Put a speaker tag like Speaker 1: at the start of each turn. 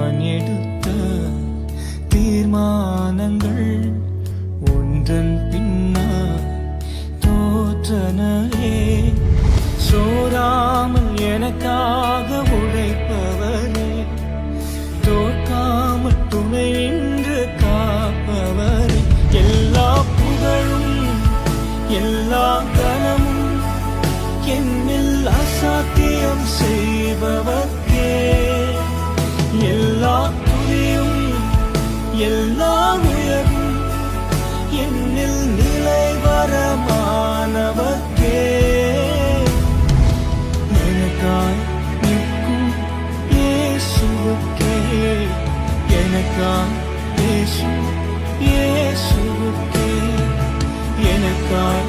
Speaker 1: நான் எடுத்த தீர்மானங்கள் ஒன்றன் பின்னால் தோற்றனே. சோராமல் எனக்காக உழைப்பவரே, தோற்காமல் துணை நின்று காப்பவரே, எல்லா புகழும் எல்லா கனமும் என்னில் அசாத்தியம் செய்பவர்க்கே. எல்லா துதியும் எல்லா உயர்வும் என்னில் நிலைவரமானவர்க்கே. எனக்காய் நிற்கும் இயேசுவுக்கே, எனக்காய் இயேசுவுக்கே, எனக்காய்